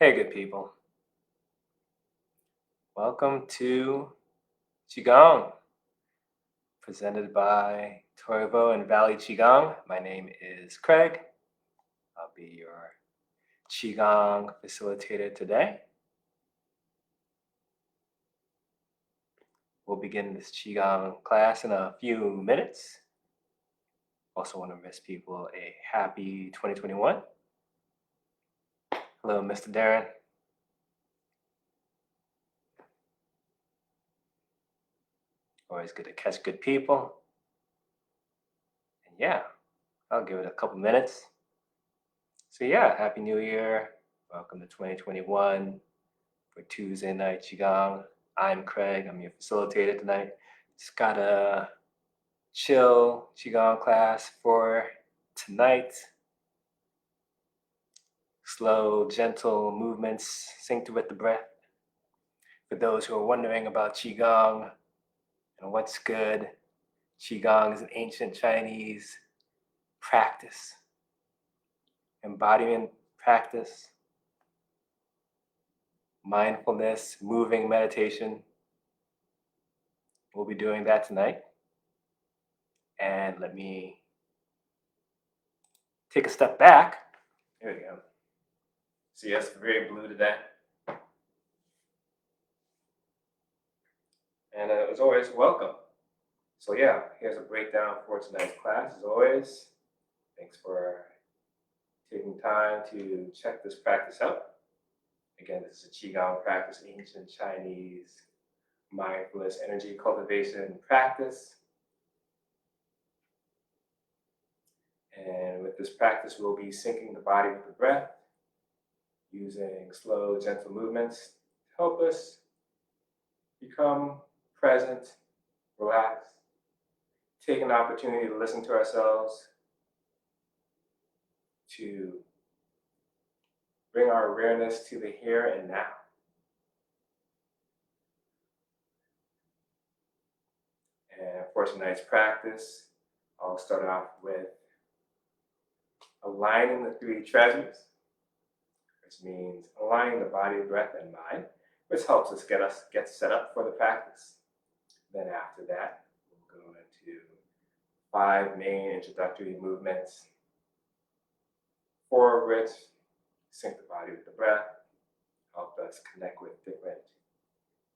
Hey, good people. Welcome to Qigong, presented by Torvo and Valley Qigong. My name is Craig. I'll be your Qigong facilitator today. We'll begin this Qigong class in a few minutes. Also want to wish people a happy 2021. Hello, Mr. Darren. Always good to catch good people. And yeah, I'll give it a couple minutes. So yeah, Happy New Year. Welcome to 2021 for Tuesday night Qigong. I'm Craig, I'm your facilitator tonight. Just got a chill Qigong class for tonight. Slow, gentle movements synced with the breath. For those who are wondering about Qigong and what's good, Qigong is an ancient Chinese practice, embodiment practice, mindfulness, moving meditation. We'll be doing that tonight. And let me take a step back. Here we go. See, it's very blue today. And as always, welcome. So yeah, here's a breakdown for tonight's class. As always, thanks for taking time to check this practice out. Again, this is a Qigong practice, ancient Chinese mindfulness energy cultivation practice. And with this practice, we'll be syncing the body with the breath, using slow, gentle movements to help us become present, relaxed, take an opportunity to listen to ourselves, to bring our awareness to the here and now. And for tonight's practice, I'll start off with aligning the three treasures, which means aligning the body, breath, and mind, which helps us get set up for the practice. Then after that, we'll go into 5 main introductory movements, 4 of which sync the body with the breath, help us connect with different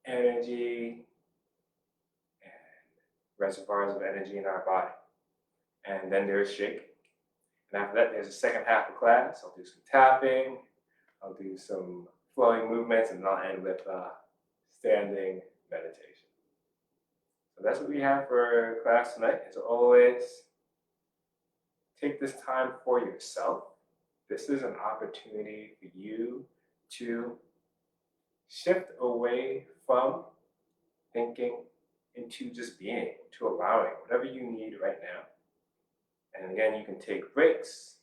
energy and reservoirs of energy in our body. And then there's shake. And after that, there's a second half of class. I'll do some tapping, I'll do some flowing movements, and I'll end with standing meditation. So that's what we have for class tonight. As always, take this time for yourself. This is an opportunity for you to shift away from thinking into just being, to allowing whatever you need right now. And again, you can take breaks.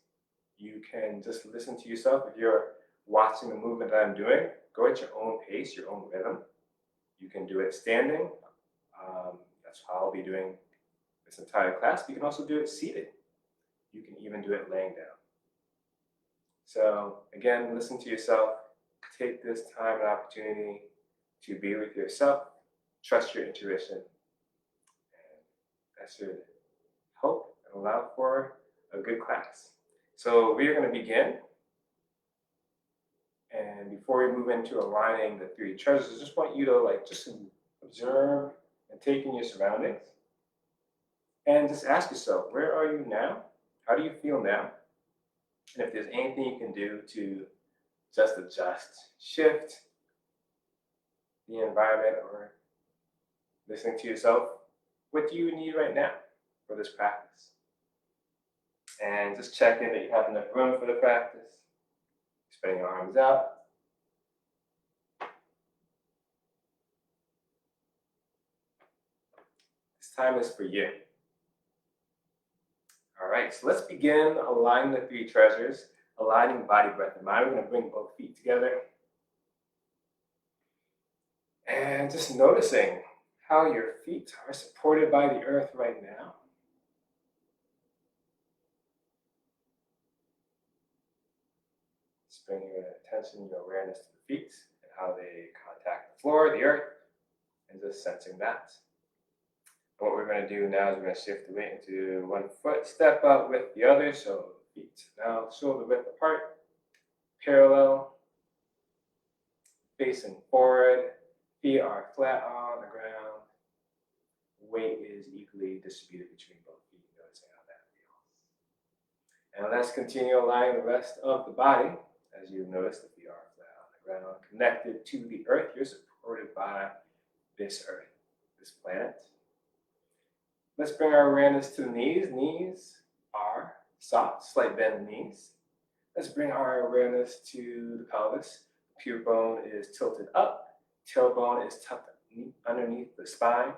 You can just listen to yourself. If you're watching the movement that I'm doing, go at your own pace, your own rhythm. You can do it standing. That's how I'll be doing this entire class. You can also do it seated. You can even do it laying down. So again, listen to yourself. Take this time and opportunity to be with yourself. Trust your intuition. And that should help and allow for a good class. So we are going to begin. And before we move into aligning the 3 treasures, I just want you to just observe and take in your surroundings. And just ask yourself, where are you now? How do you feel now? And if there's anything you can do to just adjust, shift the environment, or listening to yourself, what do you need right now for this practice? And just check in that you have enough room for the practice. Spreading your arms out. This time is for you. All right, so let's begin aligning the 3 treasures, aligning body, breath, and mind. We're going to bring both feet together. And just noticing how your feet are supported by the earth right now. Just bring your attention, your awareness to the feet and how they contact the floor, the earth, and just sensing that. And what we're going to do now is we're going to shift the weight into one foot, step up with the other, so feet now shoulder width apart, parallel, facing forward, feet are flat on the ground, weight is equally distributed between both feet, noticing how that feels. And let's continue aligning the rest of the body. As you notice, the feet are flat on the ground, connected to the earth. You're supported by this earth, this planet. Let's bring our awareness to the knees. Knees are soft, slight bend in the knees. Let's bring our awareness to the pelvis. Pure bone is tilted up. Tailbone is tucked underneath the spine.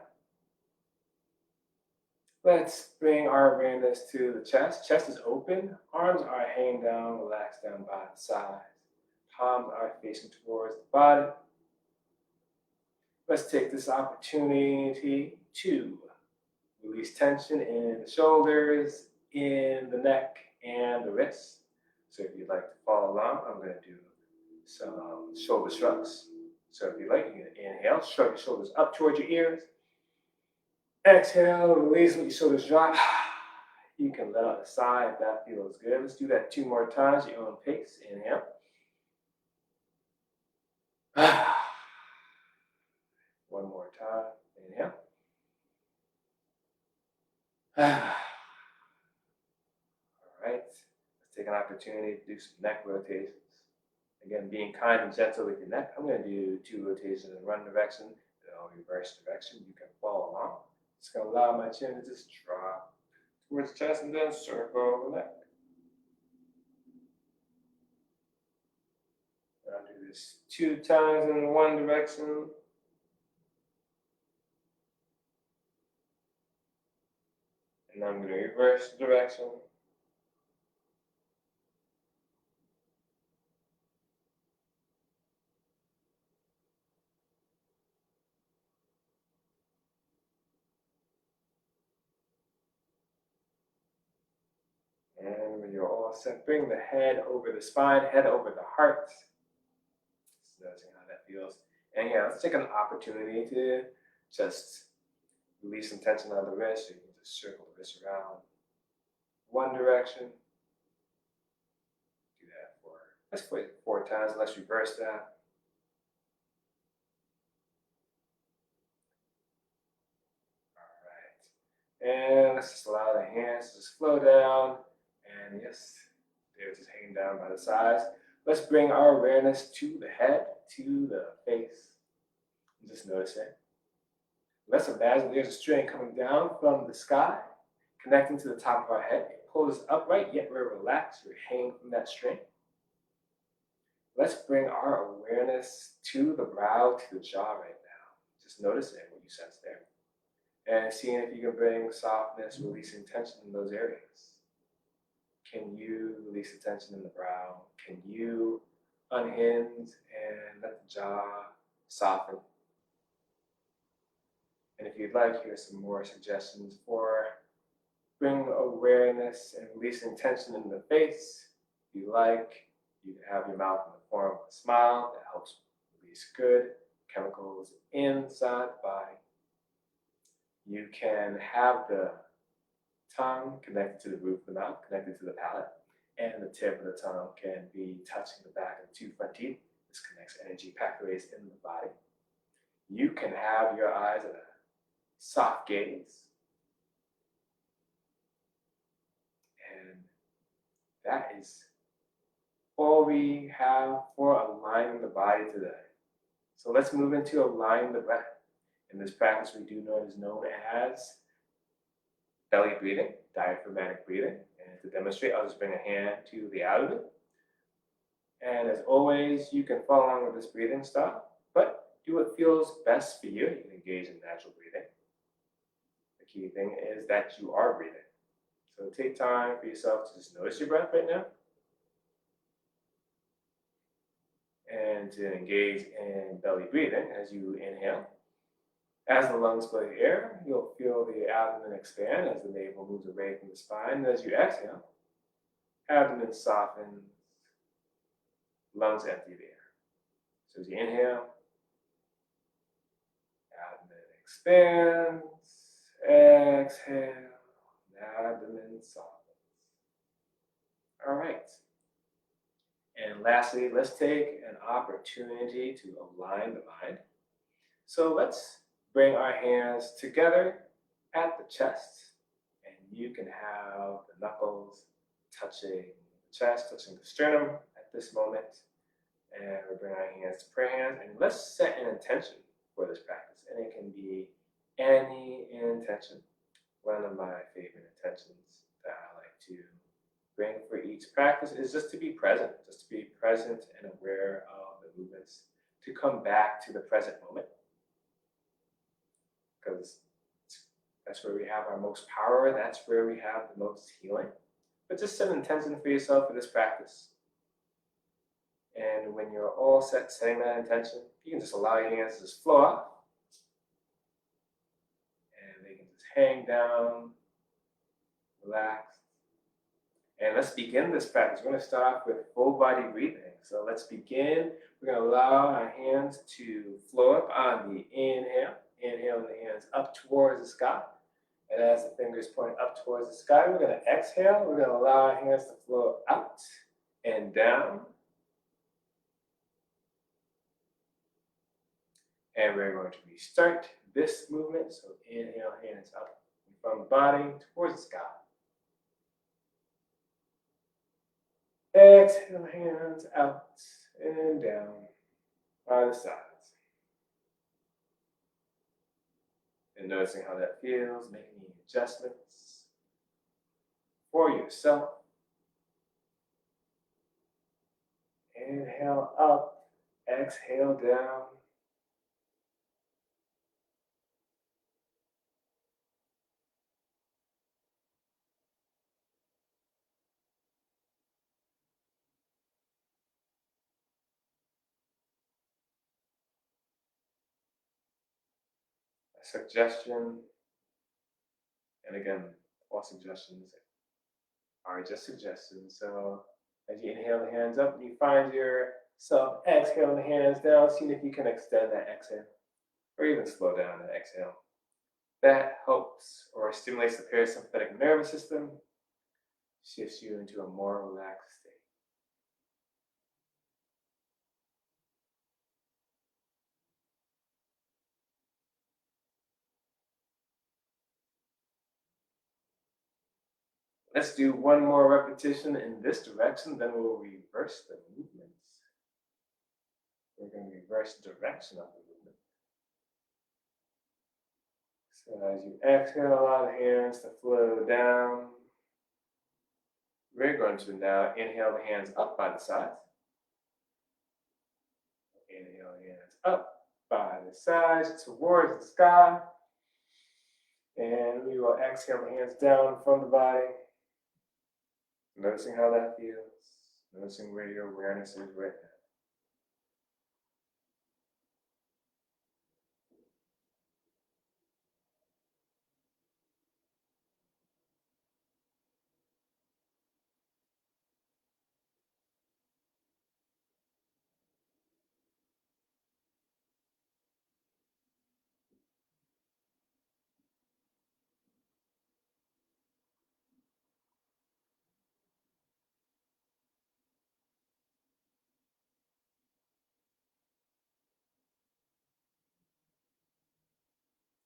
Let's bring our awareness to the chest. Chest is open. Arms are hanging down, relaxed down by the sides. Palms are facing towards the body. Let's take this opportunity to release tension in the shoulders, in the neck, and the wrists. So if you'd like to follow along, I'm going to do some shoulder shrugs. So if you like, you can inhale, shrug your shoulders up towards your ears. Exhale, release, let your shoulders drop. You can let out a sigh if that feels good. Let's do that 2 more times, your own pace. Inhale. One more time. Inhale. All right. Let's take an opportunity to do some neck rotations. Again, being kind and gentle with your neck. I'm going to do 2 rotations in one direction, and I'll reverse direction. You can follow along. Just going to allow my chin to just drop towards the chest and then circle the neck. And I'll do this 2 times in one direction. And I'm going to reverse direction. And when you're all set, bring the head over the spine, head over the heart. Just noticing how that feels. And yeah, let's take an opportunity to just release some tension on the wrist. So you can just circle the wrist around one direction. Do that for, let's play it 4 times. Let's reverse that. All right. And let's just allow the hands to just flow down. And yes, they're just hanging down by the sides. Let's bring our awareness to the head, to the face. And just notice it. Let's imagine there's a string coming down from the sky, connecting to the top of our head. It pulls us upright, yet we're relaxed. We're hanging from that string. Let's bring our awareness to the brow, to the jaw right now. Just noticing what you sense there. And seeing if you can bring softness, releasing tension in those areas. Can you release the tension in the brow? Can you unhinge and let the jaw soften? And if you'd like, here's some more suggestions for bring awareness and releasing tension in the face. If you like, you can have your mouth in the form of a smile that helps release good chemicals inside the body. You can have the tongue connected to the roof of the mouth, connected to the palate, and the tip of the tongue can be touching the back of the 2 front teeth. This connects energy pathways in the body. You can have your eyes at a soft gaze. And that is all we have for aligning the body today. So let's move into aligning the breath. In this practice, we do know is known as belly breathing, diaphragmatic breathing. And to demonstrate, I'll just bring a hand to the abdomen. And as always, you can follow along with this breathing style, but do what feels best for you. You can engage in natural breathing. The key thing is that you are breathing. So take time for yourself to just notice your breath right now. And to engage in belly breathing as you inhale. As the lungs fill the air, you'll feel the abdomen expand as the navel moves away from the spine. And as you exhale, abdomen softens, lungs empty of air. So as you inhale, abdomen expands, exhale, abdomen softens. All right. And lastly, let's take an opportunity to align the mind. So let's bring our hands together at the chest, and you can have the knuckles touching the chest, touching the sternum at this moment. And we bring our hands to prayer hands, and let's set an intention for this practice. And it can be any intention. One of my favorite intentions that I like to bring for each practice is just to be present and aware of the movements, to come back to the present moment, because that's where we have our most power, that's where we have the most healing. But just set an intention for yourself for this practice. And when you're all set setting that intention, you can just allow your hands to just flow out. And they can just hang down, relax. And let's begin this practice. We're going to start off with full body breathing. So let's begin. We're going to allow our hands to flow up on the inhale. Inhaling the hands up towards the sky. And as the fingers point up towards the sky, we're going to exhale. We're going to allow our hands to flow out and down. And we're going to restart this movement. So inhale, hands up from the body towards the sky. Exhale, hands out and down by the sides. And noticing how that feels, making any adjustments for yourself. Inhale up, exhale down. A suggestion, and again, all suggestions are just suggestions. So as you inhale the hands up, you find yourself exhaling the hands down, seeing if you can extend that exhale, or even slow down that exhale. That helps or stimulates the parasympathetic nervous system, shifts you into a more relaxed state. Let's do one more repetition in this direction, then we'll reverse the movements. We're going to reverse the direction of the movement. So as you exhale, allow the hands to flow down. We're going to now inhale the hands up by the sides. Inhale the hands up by the sides towards the sky. And we will exhale the hands down from the body. Noticing how that feels. Noticing where your awareness is right now.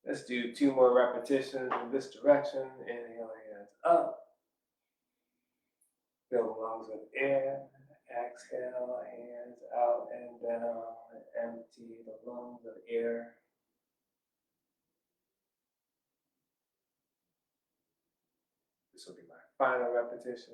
Let's do 2 more repetitions in this direction. Inhale, hands up. Fill the lungs with air. Exhale, hands out and down. Empty the lungs of air. This will be my final repetition.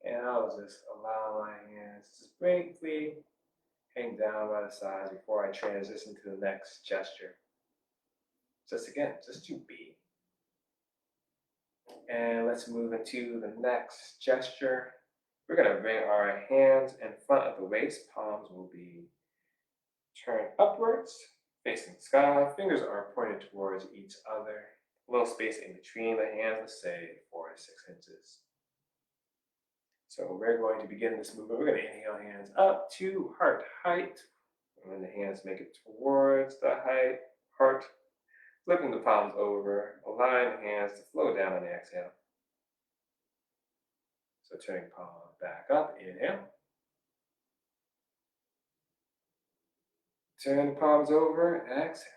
And I'll just allow my hands to just briefly hang down by the sides before I transition to the next gesture. Just to be. And let's move into the next gesture. We're going to bring our hands in front of the waist. Palms will be turned upwards, facing the sky. Fingers are pointed towards each other. A little space in between the hands, let's say 4 to 6 inches. So we're going to begin this movement. We're going to inhale, hands up to heart height. And when the hands make it towards the heart, flipping the palms over, allowing the hands to flow down on the exhale. So turning palms back up, inhale. Turn the palms over, exhale.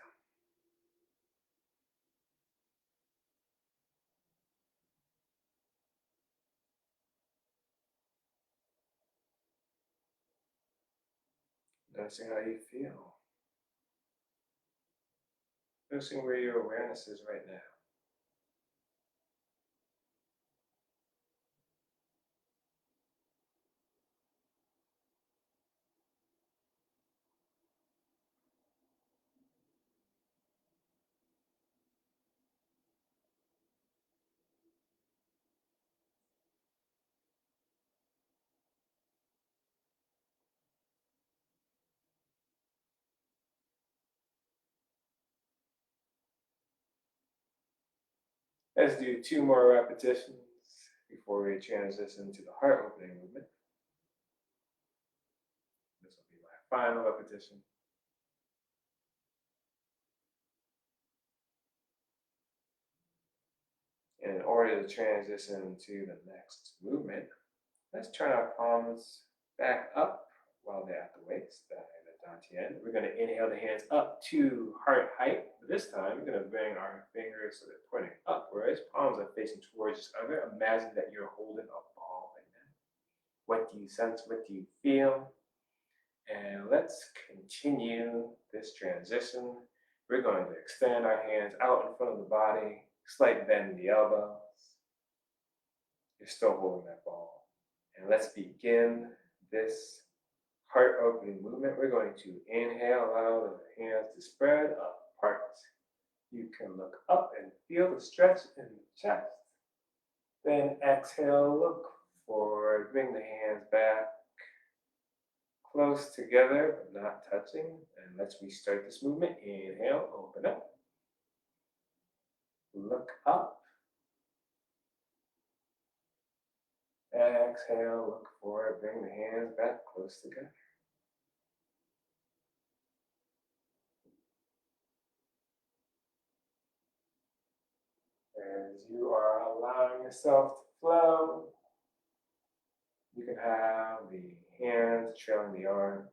Noticing how you feel. Noticing where your awareness is right now. Let's do 2 more repetitions before we transition to the heart opening movement. This will be my final repetition. And in order to transition to the next movement, let's turn our palms back up while they're at the waist, the dantian. We're going to inhale the hands up to heart height. But this time, we're going to bring our fingers so they're pointing upwards. Palms are facing towards each other. Imagine that you're holding a ball right now. What do you sense? What do you feel? And let's continue this transition. We're going to extend our hands out in front of the body, slight bend in the elbows. You're still holding that ball. And let's begin this heart opening movement. We're going to inhale, allow the hands to spread apart. You can look up and feel the stretch in the chest. Then exhale, look forward, bring the hands back close together but not touching. And let's restart this movement. Inhale, open up. Look up. Exhale, look forward, bring the hands back close together. As you are allowing yourself to flow, you can have the hands trailing the arms.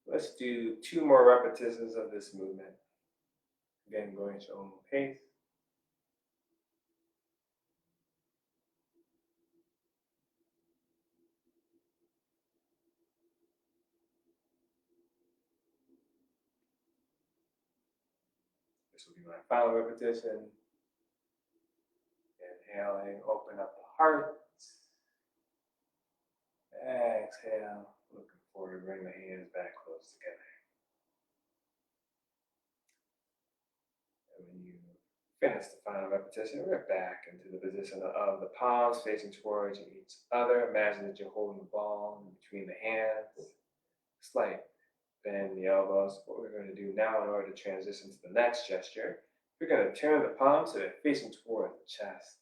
Let's do 2 more repetitions of this movement. Again, going at your own pace. This will be my final repetition. Inhaling, open up the heart. Exhale, looking forward, bring the hands back close together. And when you finish the final repetition, we're back into the position of the palms facing towards each other. Imagine that you're holding the ball in between the hands. Slight bend in the elbows. What we're going to do now in order to transition to the next gesture, we're going to turn the palms so they're facing toward the chest.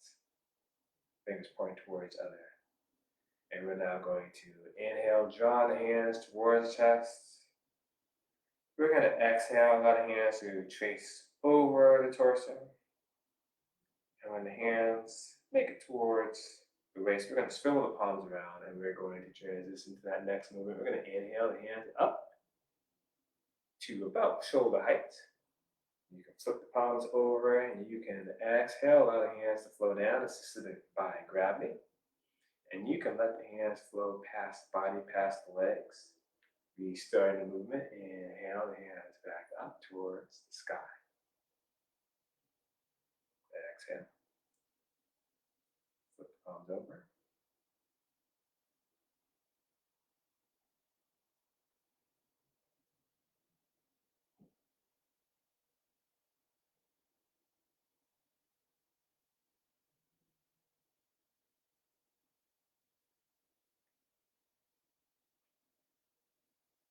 Fingers pointing towards each other. And we're now going to inhale, draw the hands towards the chest. We're going to exhale, allow the hands to trace over the torso. And when the hands make it towards the waist, we're going to swivel the palms around and we're going to transition to that next movement. We're going to inhale the hands up to about shoulder height. You can flip the palms over and you can exhale, allow the hands to flow down, assisted by gravity. And you can let the hands flow past the body, past the legs. Restarting the movement, inhale the hands back up towards the sky. Exhale. Flip the palms over.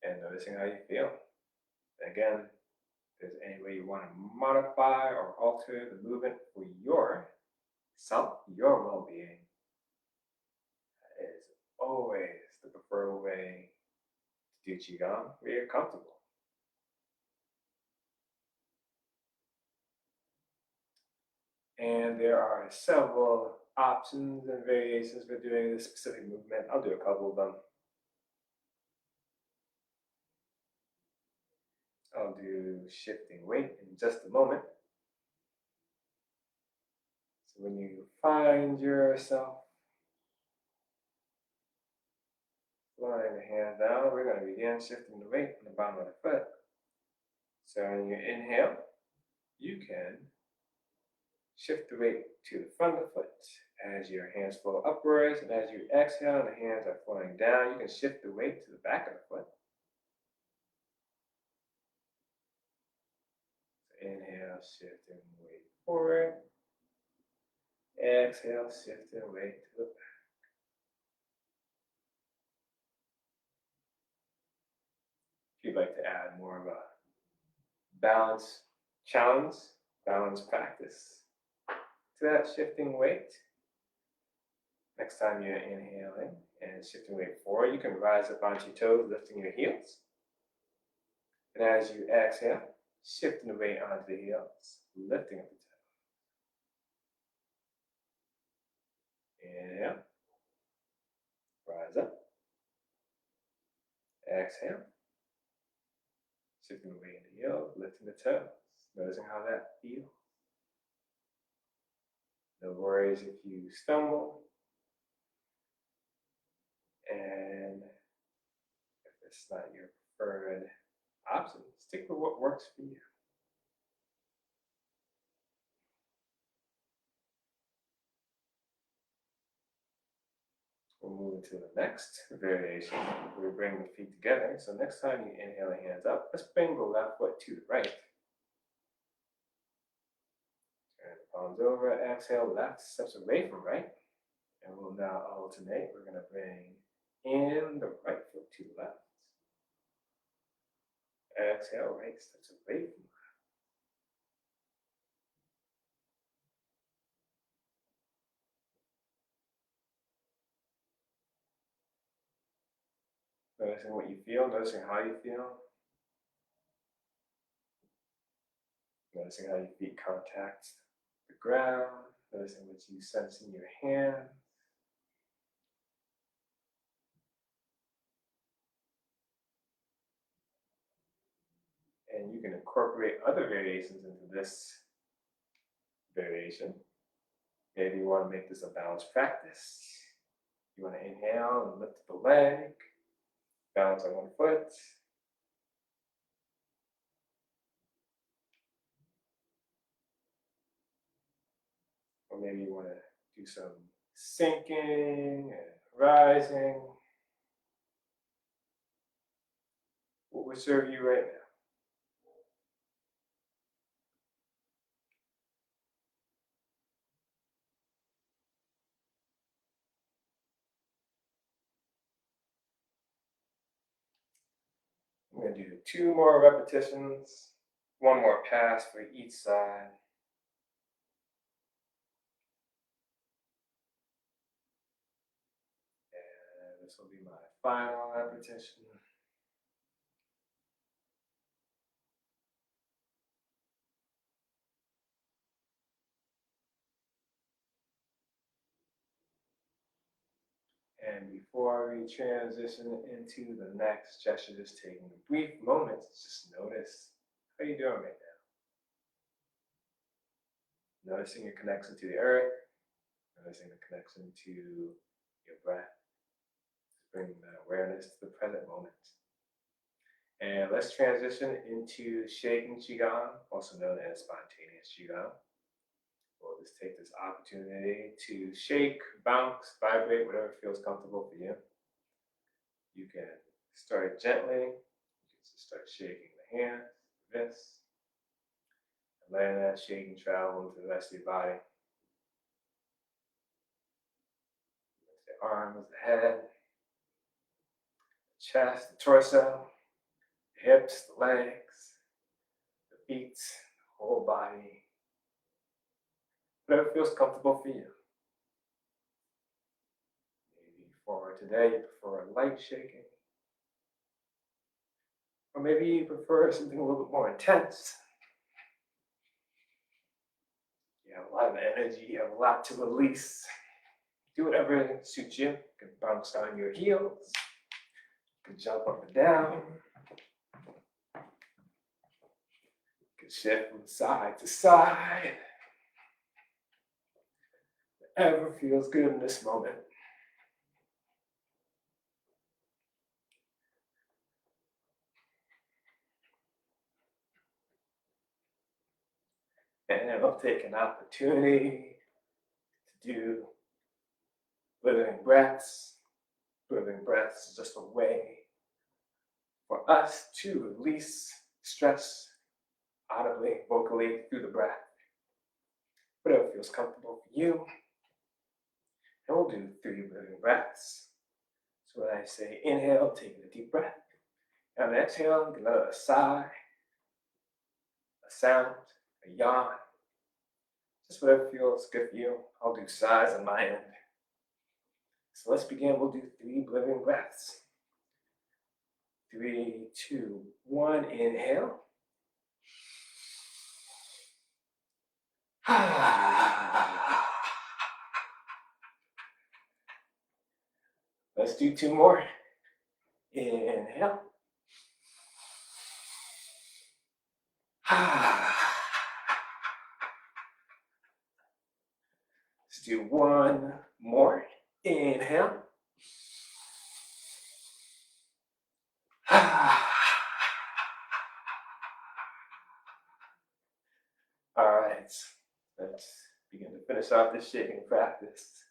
and noticing how you feel. Again, if there's any way you want to modify or alter the movement for yourself, your well-being, that is always the preferred way to do Qigong where you're comfortable. And there are several options and variations for doing this specific movement. I'll do a couple of them. I'll do shifting weight in just a moment. So when you find yourself flying the hands down, we're going to begin shifting the weight on the bottom of the foot. So when you inhale, you can shift the weight to the front of the foot as your hands flow upwards, and as you exhale and the hands are flowing down, you can shift the weight to the back of the foot. So inhale, shifting weight forward. Exhale, shifting weight to the back. If you'd like to add more of a balance challenge, balance practice to that shifting weight, next time you're inhaling and shifting weight forward, you can rise up onto your toes, lifting your heels. And as you exhale, shifting the weight onto the heels, lifting up the toes. Inhale, rise up. Exhale, shifting the weight in the heels, lifting the toes. Noticing how that feels. No worries if you stumble. And if it's not your preferred option, stick with what works for you. We'll move to the next variation. We bring the feet together. So next time you inhale the hands up, let's bring the left foot to the right. Turn the palms over, exhale, left steps away from right. And we'll now alternate. We're going to bring in the right foot to the left. Exhale, right steps away from left. Noticing what you feel, noticing how you feel. Noticing how your feet contact the ground. Noticing what you sense in your hands. And you can incorporate other variations into this variation. Maybe you want to make this a balanced practice. You want to inhale and lift the leg, balance on one foot. Or maybe you want to do some sinking and rising. What would serve you right now? I'm going to do 2 more repetitions, 1 more pass for each side. And this will be my final repetition. And before we transition into the next gesture, just taking a brief moment to just notice how you're doing right now. Noticing your connection to the earth, noticing the connection to your breath, bringing that awareness to the present moment. And let's transition into shaking Qigong, also known as spontaneous Qigong. We'll just take this opportunity to shake, bounce, vibrate, whatever feels comfortable for you. You can start gently. You can just start shaking the hands, the wrists, and letting that shaking travel into the rest of your body. The arms, the head, the chest, the torso. the hips, the legs, the feet, the whole body, whatever feels comfortable for you. Maybe for today you prefer a light shaking, or maybe you prefer something a little bit more intense. You have a lot of energy, you have a lot to release. Do whatever suits you. You can bounce on your heels, you can jump up and down, you can shift from side to side. Whatever feels good in this moment. And I'll take an opportunity to do living breaths. Living breaths is just a way for us to release stress audibly, vocally, through the breath. Whatever feels comfortable for you. And we'll do 3 living breaths. So when I say inhale, taking a deep breath. And exhale, give another sigh, a sound, a yawn. Just whatever feels good for you. I'll do sighs on my end. So let's begin. We'll do 3 living breaths. 3, 2, 1. Inhale. Let's do 2 more. Inhale. Let's do 1 more. Inhale. All right, let's begin to finish off this shaking practice.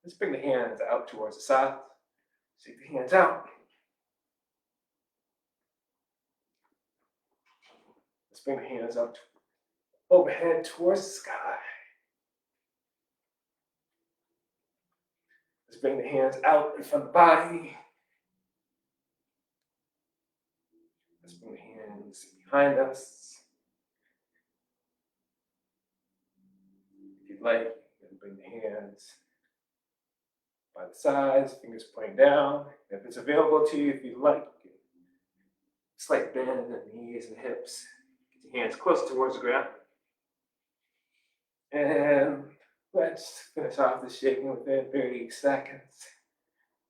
Let's bring the hands out towards the side. Shake the hands out. Let's bring the hands up overhead towards the sky. Let's bring the hands out in front of the body. Let's bring the hands behind us. If you'd like, you can bring the hands by the sides, fingers pointing down. If it's available to you, if you'd like, slight bend in the knees and hips. Get your hands close towards the ground. And let's finish off the shaking within 30 seconds.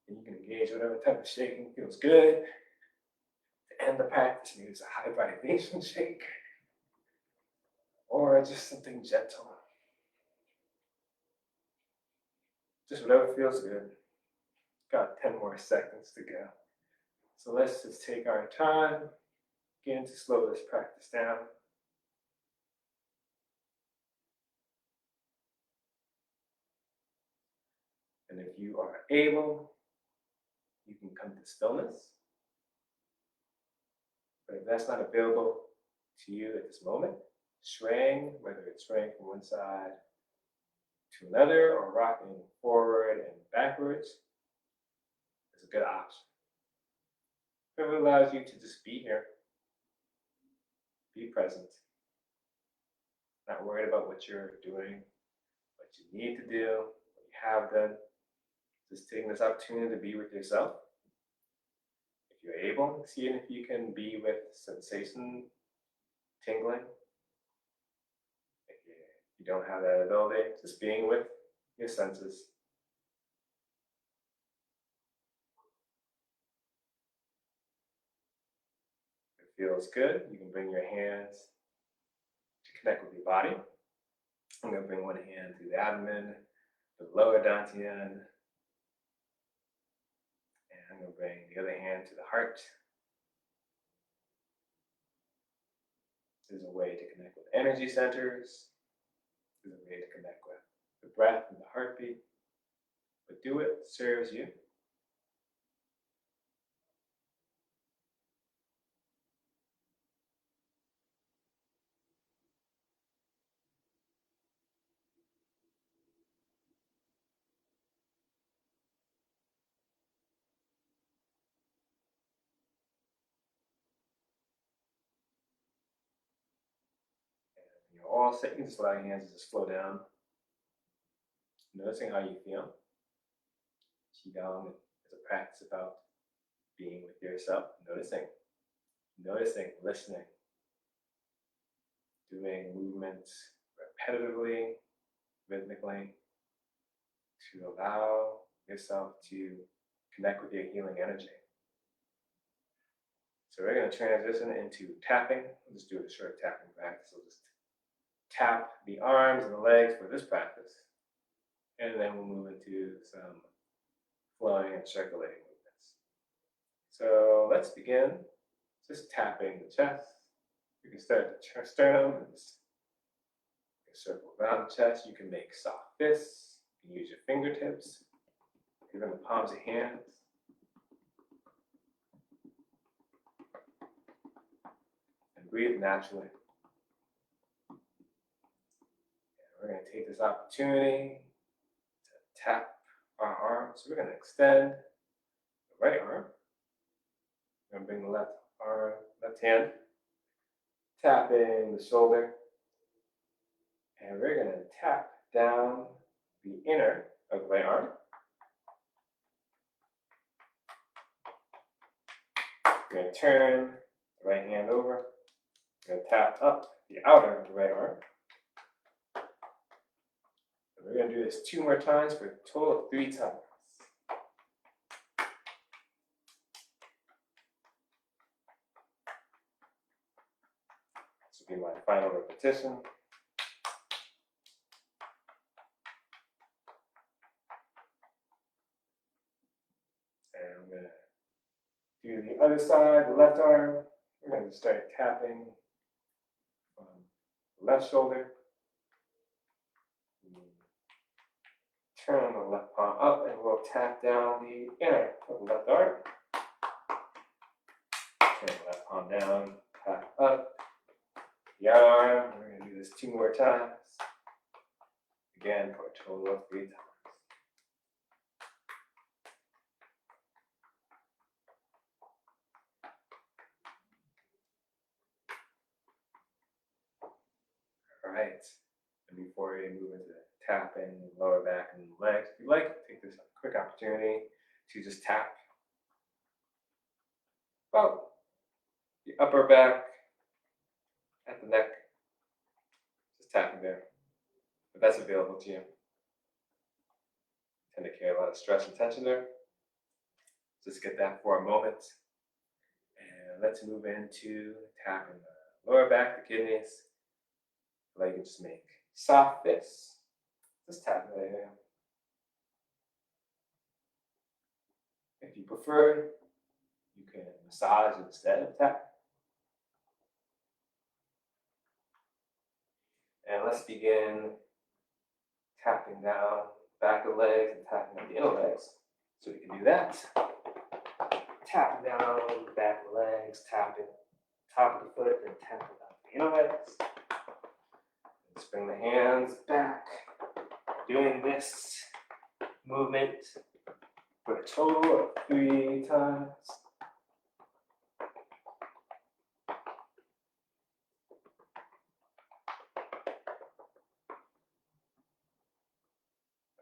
And you can engage whatever type of shaking feels good. To end the practice, maybe it's a high vibration shake or just something gentle. Just whatever feels good. Got 10 more seconds to go. So let's just take our time, begin to slow this practice down. And if you are able, you can come to stillness. But if that's not available to you at this moment, swaying, whether it's swaying from one side to another or rocking forward and backwards, is a good option. It allows you to just be here, be present, not worried about what you're doing, what you need to do, what you have done. Just taking this opportunity to be with yourself. If you're able, seeing if you can be with sensation, tingling. If you don't have that ability, just being with your senses. If it feels good, you can bring your hands to connect with your body. I'm going to bring one hand to the abdomen, the lower dantian, and I'm going to bring the other hand to the heart. This is a way to connect with energy centers. This is a way to connect with the breath and the heartbeat. But do it serves you. all set, you can just allow your hands to just flow down. Noticing how you feel. Qigong is a practice about being with yourself, noticing, listening, doing movements repetitively, rhythmically, to allow yourself to connect with your healing energy. So we're going to transition into tapping. We'll just do a short tapping practice. We'll just tap the arms and the legs for this practice. And then we'll move into some flowing and circulating movements. So let's begin just tapping the chest. You can start at the sternum and just circle around the chest. You can make soft fists. You can use your fingertips, even the palms of your hands. And breathe naturally. And we're going to take this opportunity to tap our arms. So we're going to extend the right arm. We're going to bring the left hand, tapping the shoulder. And we're going to tap down the inner of the right arm. We're going to turn the right hand over. We're going to tap up the outer of the right arm. And we're going to do this 2 more times for a total of 3 times. This will be my final repetition. And I'm going to do the other side, the left arm. We're going to start tapping from the left shoulder. Turn the left palm up and we'll tap down the inner of the left arm. Turn the left palm down, tap up the outer arm. We're going to do this 2 more times. Again, for a total of 3 times. All right. And before we move into tapping lower back and legs, if you like, take this quick opportunity to just tap about the upper back at the neck. Just tapping there. But that's available to you. Tend to carry a lot of stress and tension there. Just get that for a moment. And let's move into tapping the lower back, the kidneys. Like you can just make soft fists. Just tap right there. If you prefer, you can massage instead of tap. And let's begin tapping down back of the legs and tapping on the inner legs. So we can do that. Tapping down the back of the legs, tapping top of the foot, and tapping down the inner legs. Let's bring the hands back. Doing this movement for a total of 3 times.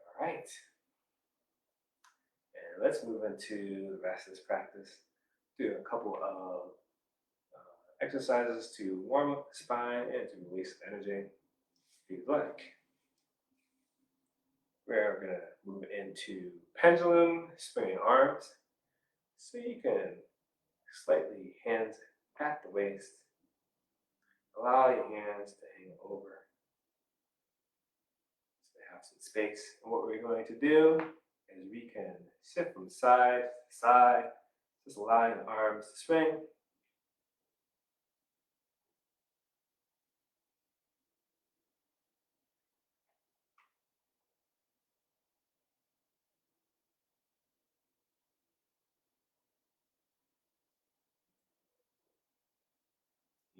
All right. And let's move into the rest of this practice. Do a couple of exercises to warm up the spine and to release energy, if you'd like. We're going to move into pendulum, swinging arms. So you can slightly hands at the waist. Allow your hands to hang over. So they have some space. And what we're going to do is we can shift from side to side, just allowing the arms to swing.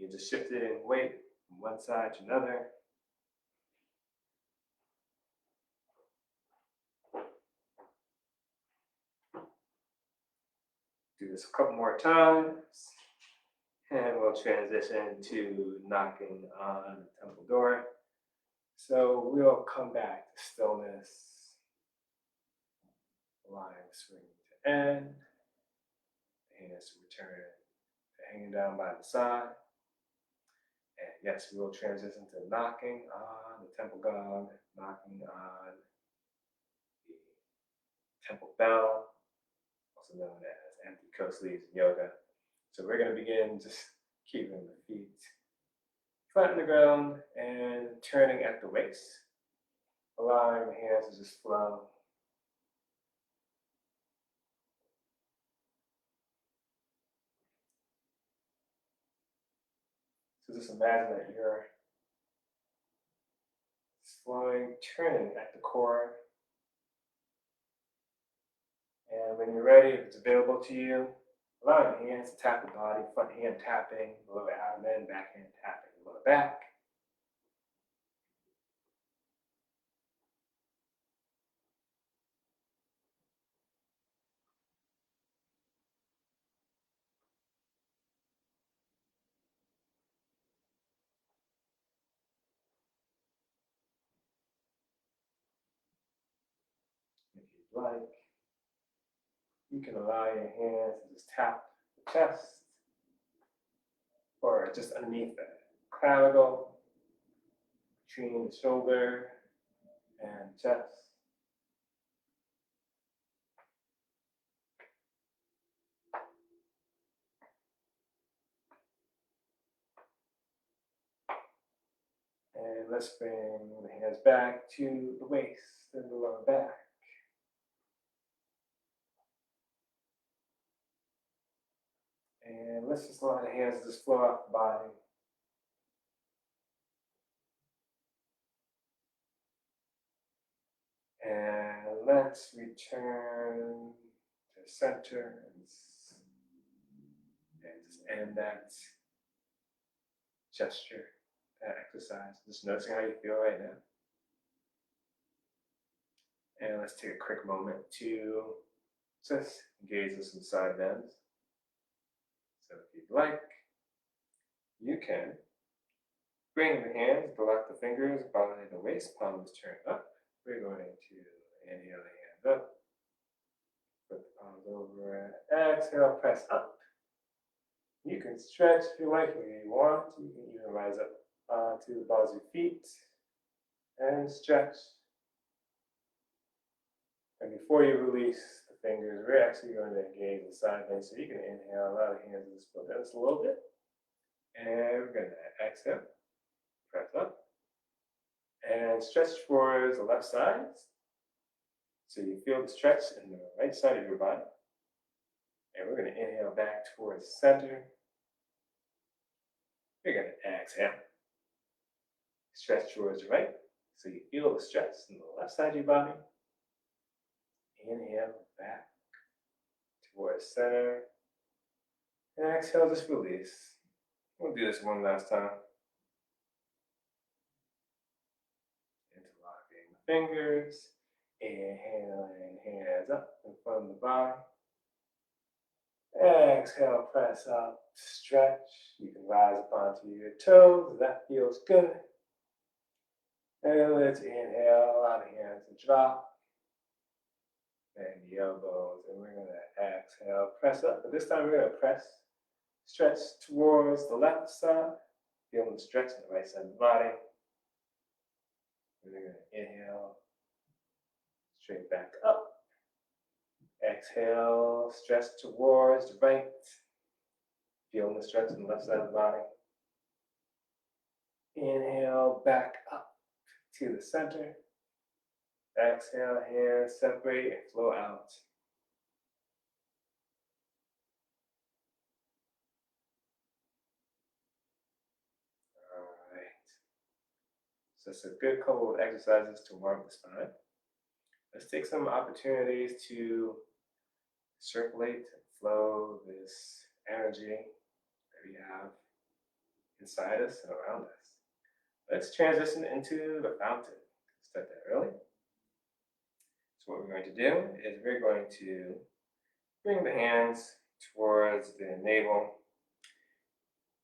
You just shift it in weight from one side to another. Do this a couple more times. And we'll we'll transition to knocking on the temple door. So we'll come back to stillness, allowing the swing to end, the hands to return to hanging down by the side. And yes, we will transition to knocking on the temple gong, knocking on the temple bell, also known as empty co-sleeves in yoga. So we're going to begin just keeping the feet flat on the ground and turning at the waist, allowing the hands to just flow. So just imagine that you're flowing, turning at the core. And when you're ready, if it's available to you, allow your hands to tap the body, front hand tapping, lower abdomen, back hand tapping, lower back. If you'd like, you can allow your hands to just tap the chest or just underneath the clavicle, between the shoulder and chest. And let's bring the hands back to the waist and the lower back. And let's just allow the hands to just flow off the body. And let's return to center and just end that gesture, that exercise. Just noticing how you feel right now. And let's take a quick moment to just engage with some side bends. So if you'd like, you can bring the hands, lock the fingers by the waist, palms turned up. We're going to inhale the hands up, put the palms over, exhale, press up. You can stretch if you like, if you want. You can even rise up to the balls of your feet and stretch. And before you release the fingers, we're actually going to engage the side bend. So you can inhale, allow the hands to split down just a little bit. And we're going to exhale, press up, and stretch towards the left side. So you feel the stretch in the right side of your body. And we're going to inhale back towards center. We're going to exhale, stretch towards the right. So you feel the stretch in the left side of your body. Inhale back towards center. And exhale, just release. We'll do this one last time. Interlocking the fingers. Inhaling, hands up in front of the body. Exhale, press up, stretch. You can rise up onto your toes. That feels good. And let's inhale, allow the hands to drop. And the elbows. And we're going to exhale, press up. But this time we're going to press, stretch towards the left side. Feeling the stretch on the right side of the body. We're going to inhale, straight back up. Exhale, stretch towards the right. Feeling the stretch on the left side of the body. Inhale, back up to the center. Exhale, hands separate and flow out. All right. So it's a good couple of exercises to warm the spine. Let's take some opportunities to circulate and flow this energy that we have inside us and around us. Let's transition into the fountain. Start that early. So what we're going to do is we're going to bring the hands towards the navel.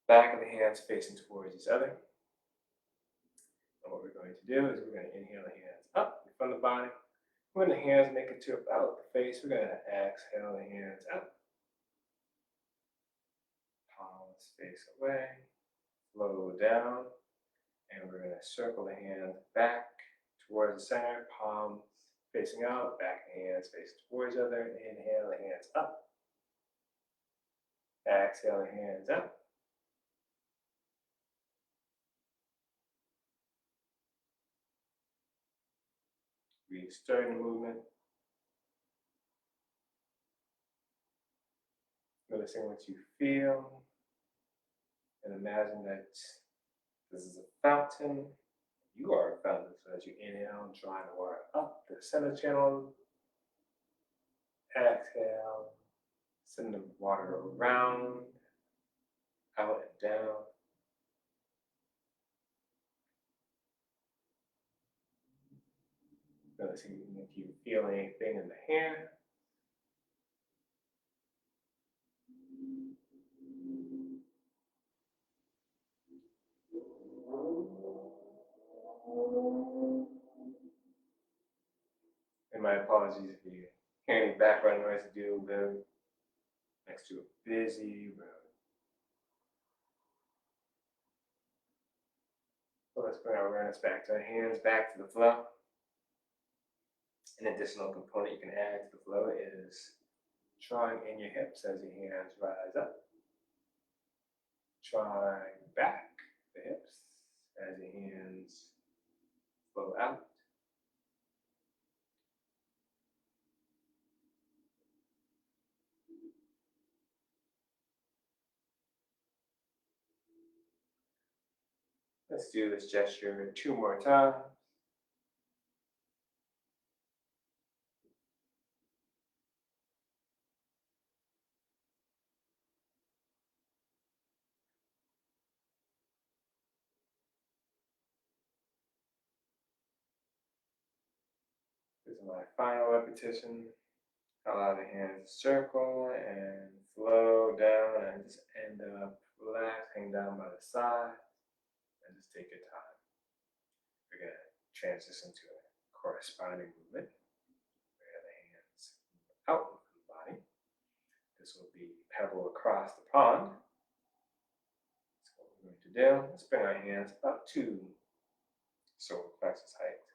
Back of the hands facing towards each other. And what we're going to do is we're going to inhale the hands up from the body. When the hands make it to about the face, we're going to exhale the hands out. Palms face away. Flow down. And we're going to circle the hands back towards the center. Palms facing out. Back hands facing towards each other. Inhale the hands up. Exhale the hands out. Restarting the movement. Noticing what you feel. And imagine that this is a fountain. You are a fountain. So as you inhale, drawing the water up the center channel. Exhale. Send the water around, out and down. Noticing if you feel anything in the hand. And my apologies if you hear any background noise. I do live next to a busy road. So let's bring our awareness back to our hands, back to the flow. An additional component you can add to the flow is drawing in your hips as your hands rise up. Drawing back the hips as your hands flow out. Let's do this gesture 2 more times. This is my final repetition. Allow the hands to circle and flow down and just end up relaxing down by the side. And just take your time. We're going to transition to a corresponding movement where the hands move out from the body. This will be pebble across the pond. That's what we're going to do. Let's bring our hands up to solar plexus height.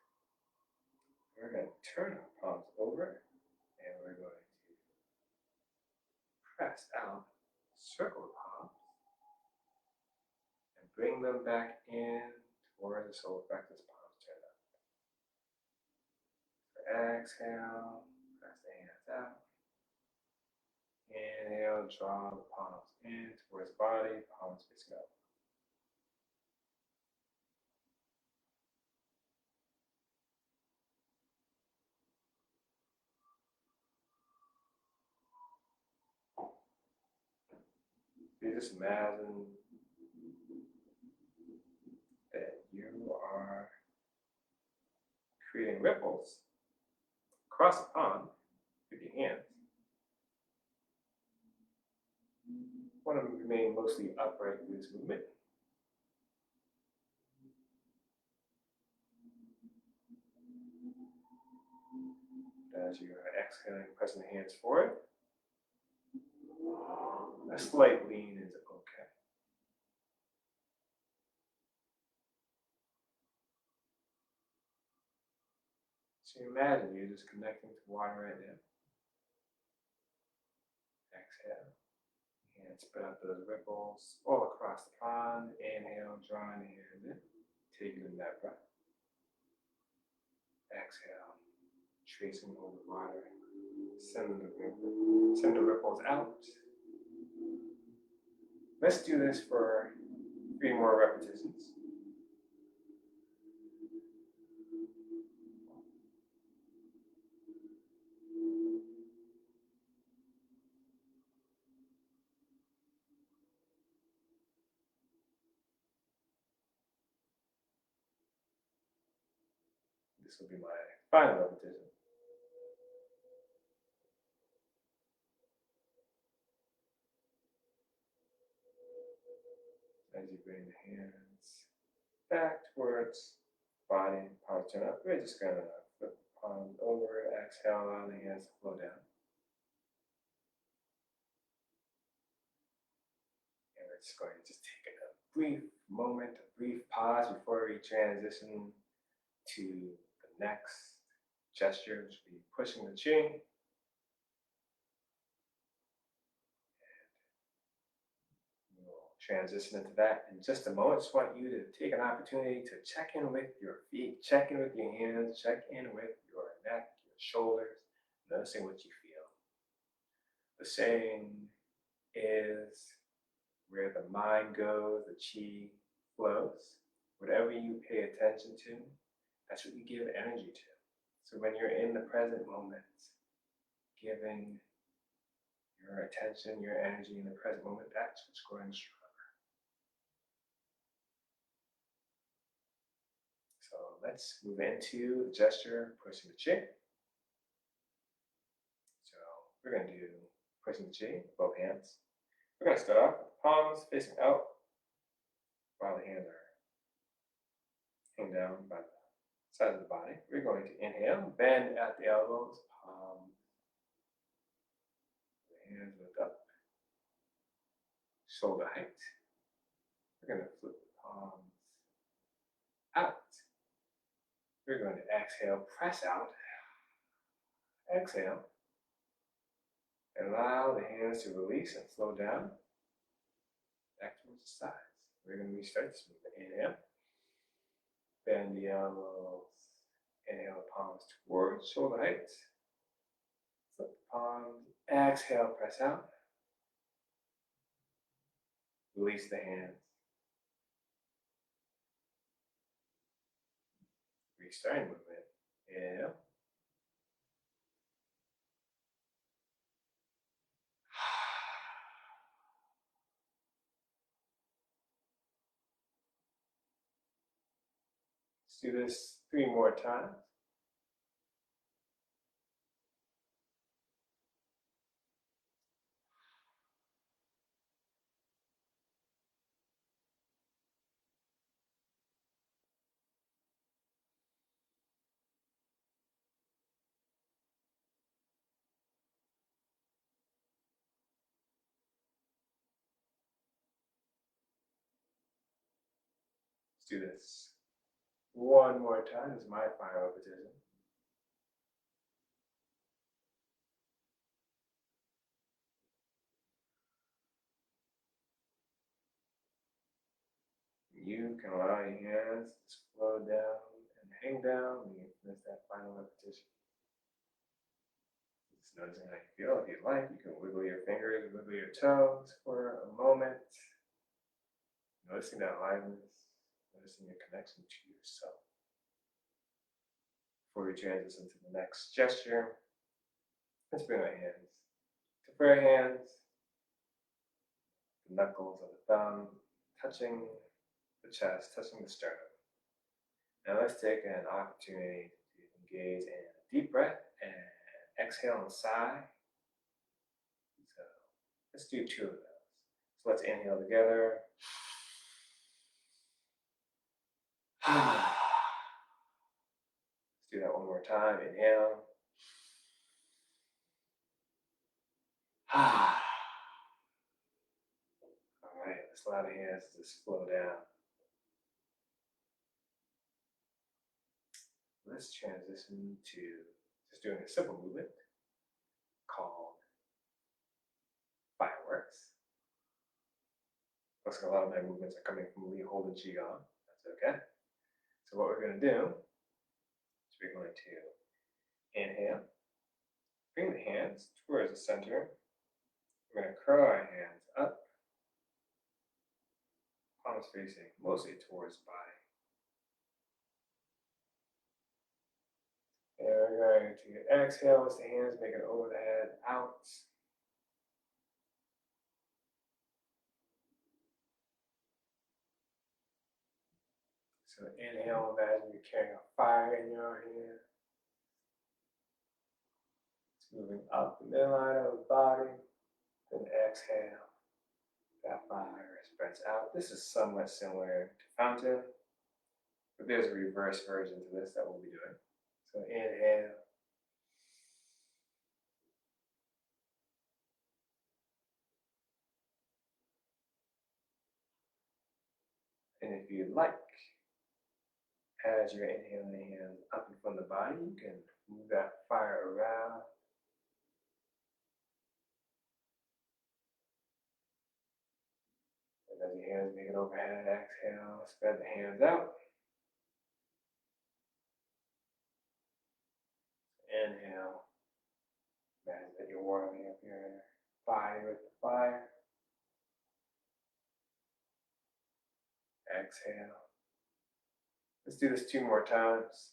We're going to turn our palms over and we're going to press out, circle the palms, and bring them back in towards the solar plexus, palms turn up. Exhale, press the hands out. Inhale, draw the palms in towards the body, palms facing up. You just imagine that you are creating ripples across the pond with your hands. You want to remain mostly upright through this movement. As you are exhaling, pressing the hands forward, a slight lean is okay. So imagine you're just connecting to water right now. Exhale. And spread out those ripples all across the pond. Inhale, drawing the hands in. Taking in that breath. Exhale. Tracing over the water. Send the ripples out. Let's do this for 3 more repetitions. This will be my final repetition. As you bring the hands back towards body, palms turn up, we're just going to flip the palms over, exhale, allow the hands to flow down. And we're just going to just take a brief moment, a brief pause before we transition to the next gesture, which will be pushing the chin. Transition into that in just a moment. Just want you to take an opportunity to check in with your feet, check in with your hands, check in with your neck, your shoulders, noticing what you feel. The saying is, where the mind goes, the chi flows. Whatever you pay attention to, that's what you give energy to. So when you're in the present moment, giving your attention, your energy in the present moment, that's what's growing strong. So let's move into the gesture, pushing the chin. So we're going to do pushing the chin, both hands. We're going to start off with the palms facing out while the hands are hanging down by the side of the body. We're going to inhale, bend at the elbows, palms, the hands lift up, shoulder height. We're going to flip the palms out. We're going to exhale, press out, exhale, and allow the hands to release and flow down back towards the sides. We're going to restart this movement. Inhale, bend the elbows, inhale the palms towards shoulder height, flip the palms, exhale, press out, release the hands, restarting movement. Inhale, let's do this 3 more times. Let's do this 1 more time. This is my final repetition. You can allow your hands to flow down and hang down when you finish that final repetition. Just noticing how you feel. If you like, you can wiggle your fingers, wiggle your toes for a moment. Noticing that aliveness, noticing your connection to yourself. Before we transition to the next gesture, let's bring our hands to prayer hands, the knuckles of the thumb touching the chest, touching the sternum. Now let's take an opportunity to engage in a deep breath and exhale and sigh. So let's do 2 of those. So let's inhale together. Let's do that 1 more time. Inhale. All right, let's allow the hands to just flow down. Let's transition to just doing a simple movement called fireworks. Looks like a lot of my movements are coming from Lee Holden Qigong. That's okay. So what we're going to do is we're going to inhale, bring the hands towards the center. We're going to curl our hands up, palms facing mostly towards the body. And we're going to exhale as the hands make it over the head, out. So inhale, imagine you're carrying a fire in your hand. It's moving up the midline of the body. Then exhale, that fire is spreading hands out. This is somewhat similar to fountain, but there's a reverse version to this that we'll be doing. So inhale. And if you'd like, as you're inhaling the hands up and from the body, you can move that fire around. And as your hands make it overhead, exhale, spread the hands out. Inhale. Imagine that you're warming up your body with the fire. Exhale. Let's do this 2 more times.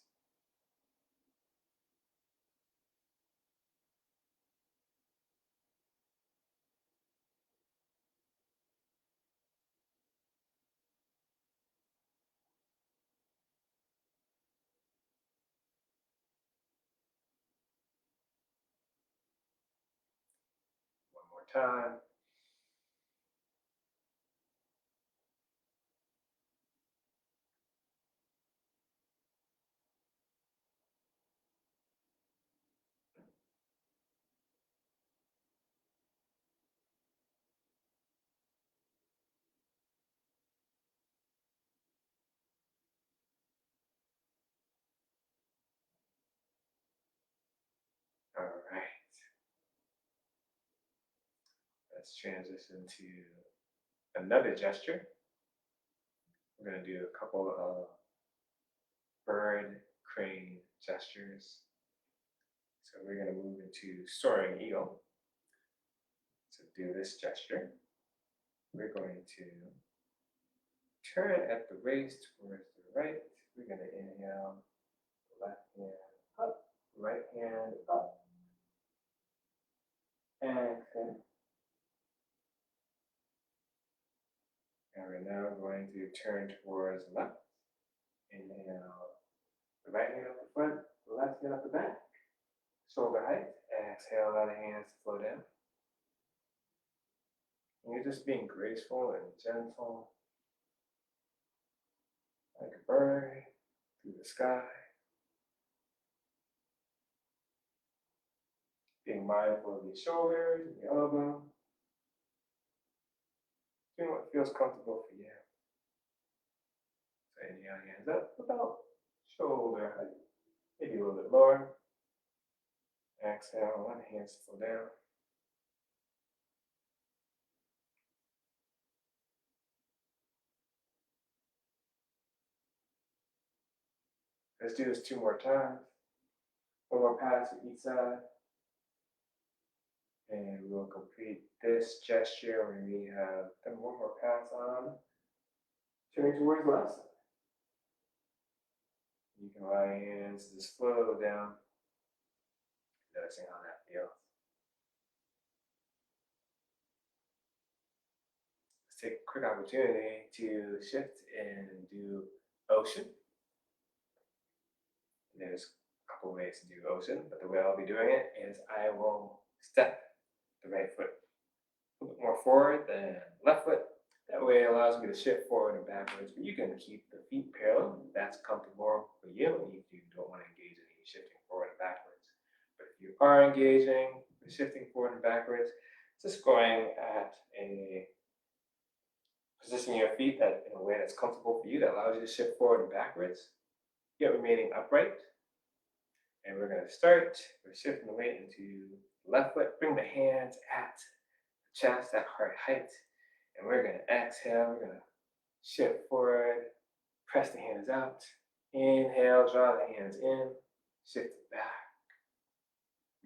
One more time. All right. Let's transition to another gesture. We're going to do a couple of bird crane gestures. So we're going to move into soaring eagle. To do this gesture, we're going to turn at the waist towards the right. We're going to inhale, left hand up, right hand up. Exhale. And we're now going to turn towards the left. Inhale, the right hand up the front, the left hand up the back. Shoulder height. Exhale, allow the hands to flow down. And you're just being graceful and gentle, like a bird through the sky. Being mindful of your shoulders and your elbow. Doing what feels comfortable for you. So inhale, hands up, about shoulder height. Maybe a little bit lower. Exhale, let the hands flow down. Let's do this 2 more times. 1 more pass to each side. And we'll complete this gesture when we have done 1 more pass on. Turning towards the left side. You can allow your hands to just flow down. Noticing how that feels. Let's take a quick opportunity to shift and do ocean. There's a couple ways to do ocean, but the way I'll be doing it is I will step the right foot a little bit more forward than left foot. That way it allows me to shift forward and backwards, but you can keep the feet parallel if that's comfortable for you, if you don't want to engage in any shifting forward and backwards. But if you are engaging, shifting forward and backwards, just going at a position your feet that in a way that's comfortable for you, that allows you to shift forward and backwards, yet remaining upright. And we're going to start, we're shifting the weight into the left foot, bring the hands at the chest, at heart height. And we're going to exhale, we're going to shift forward, press the hands out. Inhale, draw the hands in, shift it back.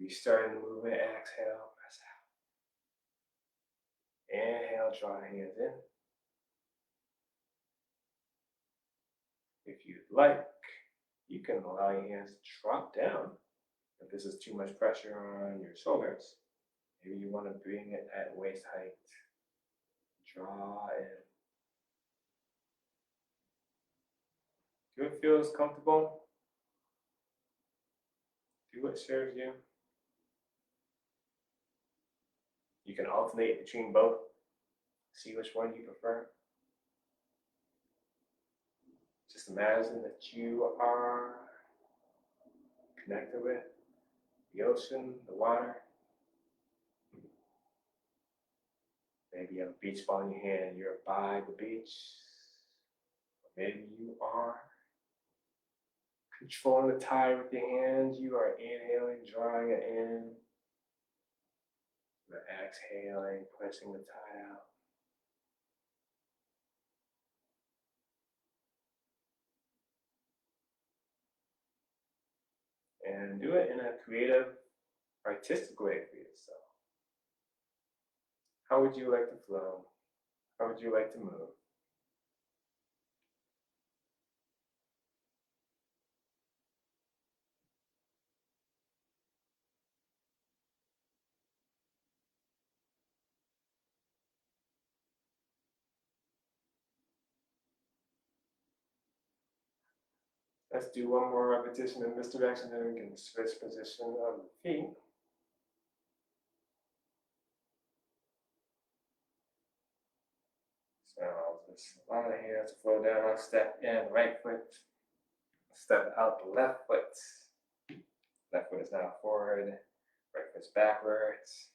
Restarting the movement, exhale, press out. Inhale, draw the hands in. If you'd like, you can allow your hands to drop down. If this is too much pressure on your shoulders, maybe you want to bring it at waist height. Draw in. Do what feels comfortable. Do what serves you. You can alternate between both. See which one you prefer. Just imagine that you are connected with the ocean, the water. Maybe you have a beach ball in your hand, you're by the beach. Or maybe you are controlling the tide with your hands. You are inhaling, drawing it in. You're exhaling, pushing the tide out. And do it in a creative, artistic way for yourself. How would you like to flow? How would you like to move? Let's do one more repetition in this direction, then we can switch position of the feet. So I'll just allow the hands to flow down. I'll step in right foot, step out the left foot. Left foot is now forward, right foot's backwards.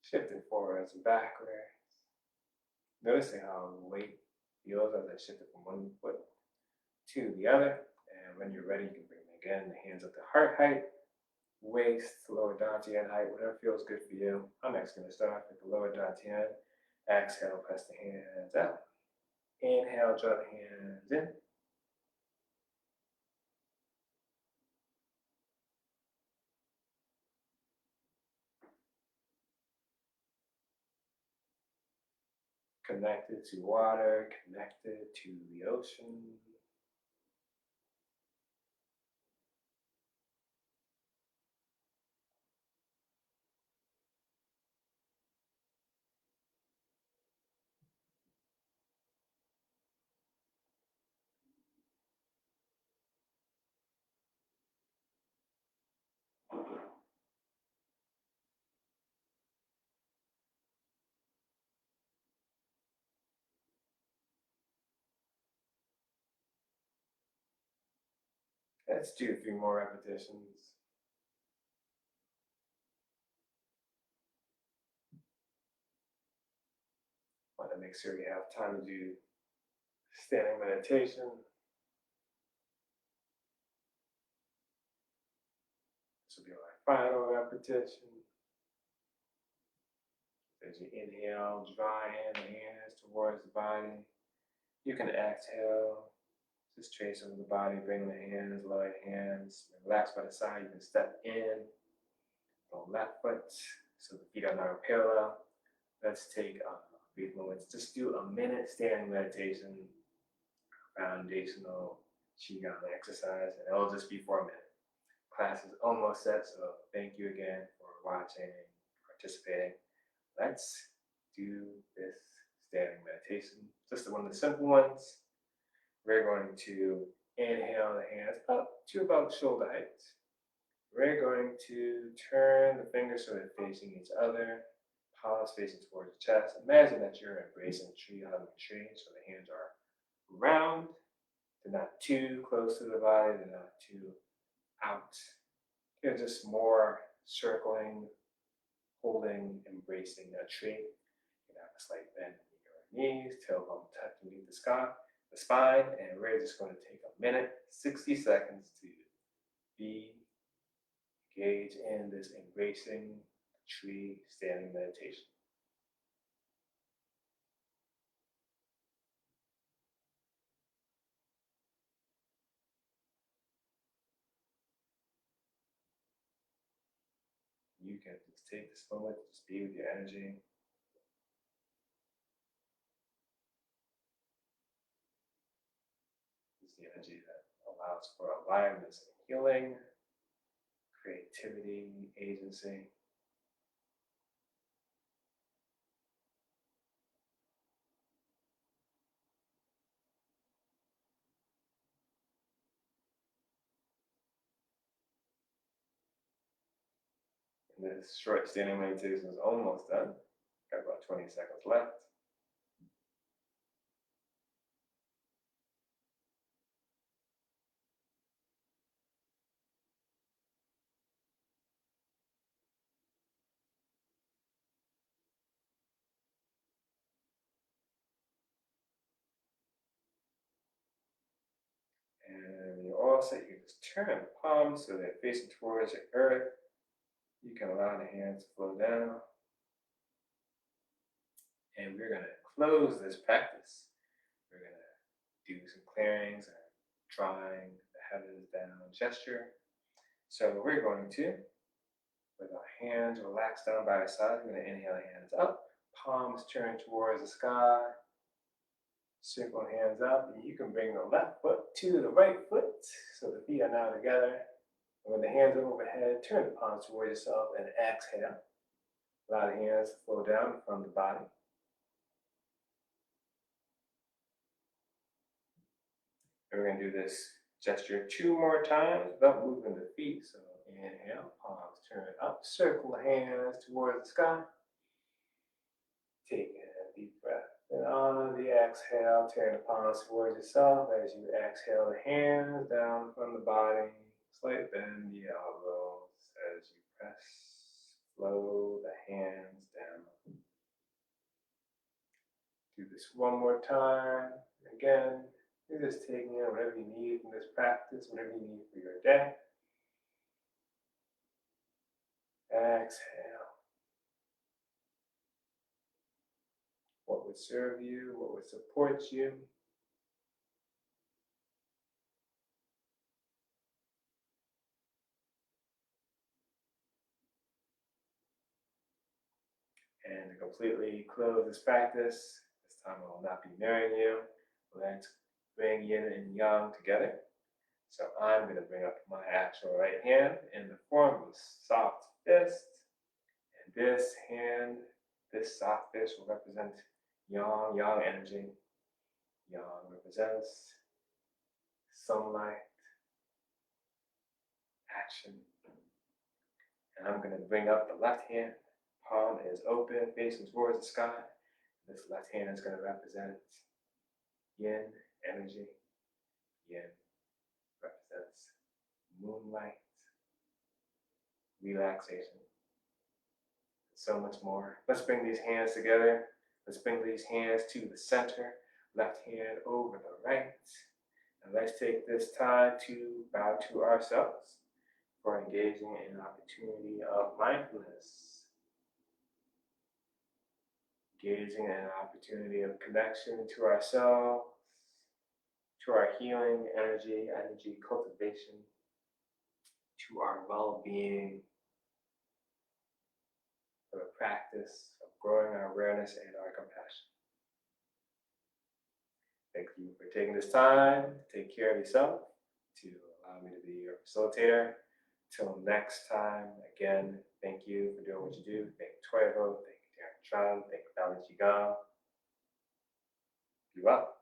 Shifting forwards and backwards. Noticing how the weight feels as I shift it from one foot to the other. And when you're ready, you can bring again the hands up to heart height, waist, lower dantian height, whatever feels good for you. I'm next going to start with the lower dantian. Exhale, press the hands out. Inhale, draw the hands in. Connected to water, connected to the ocean. Let's do 3 more repetitions. Want to make sure you have time to do standing meditation. This will be our final repetition. As you inhale, draw in the hands towards the body. You can exhale, just trace over the body, bring the hands, lower the hands, relax by the side. You can step in the left foot so the feet are now parallel. Let's take a brief moment. Just do a minute standing meditation, foundational Qigong exercise, and it'll just be for a minute. Class is almost set, so thank you again for watching, participating. Let's do this standing meditation, just one of the simple ones. We're going to inhale the hands up to about shoulder height. We're going to turn the fingers so they're facing each other, palms facing towards the chest. Imagine that you're embracing a tree, hugging a tree, so the hands are round. They're not too close to the body, they're not too out. They're just more circling, holding, embracing a tree. You can have a slight bend in your knees, tailbone tucked beneath the spine, and we're just going to take a minute, 60 seconds to be engaged in this embracing tree standing meditation. You can just take this moment, just be with your energy. It's the energy that allows for aliveness and healing, creativity, agency. And this short standing meditation is almost done. Got about 20 seconds left. set, you can just turn the palms so they're facing towards the earth. You can allow the hands to flow down. And we're going to close this practice. We're going to do some clearings and drawing the heavens down gesture. So we're going to, with our hands relaxed down by our sides, we're going to inhale the hands up, palms turn towards the sky, circle hands up, and you can bring the left foot to the right foot, so the feet are now together. And when the hands are overhead, turn the palms towards yourself and exhale. Allow the hands to flow down from the body. And we're going to do this gesture 2 more times without moving the feet. So inhale, palms turn up, circle the hands towards the sky. Take a deep breath. And on the exhale, turn the palms towards yourself as you exhale the hands down from the body. Slight bend the elbows as you press, flow the hands down. Do this 1 more time. Again, you're just taking in whatever you need from this practice, whatever you need for your day. Exhale. What would serve you? What would support you? And to completely close this practice, this time I will not be mirroring you. Let's bring Yin and Yang together. So I'm going to bring up my actual right hand in the form of a soft fist. And this hand, this soft fist will represent yang energy. Yang represents sunlight, action. And I'm going to bring up the left hand. Palm is open, facing towards the sky. This left hand is going to represent yin energy. Yin represents moonlight, relaxation, and so much more. Let's bring these hands together. Let's bring these hands to the center. Left hand over the right. And let's take this time to bow to ourselves for engaging in an opportunity of mindfulness. Engaging in an opportunity of connection to ourselves, to our healing energy cultivation, to our well-being, for the practice of growing our awareness and our compassion. Thank you for taking this time to take care of yourself, to allow me to be your facilitator. Till next time, again, thank you for doing what you do. Thank you, Toivo. Thank you, Darren Tran. Thank you, Qigong. Be well.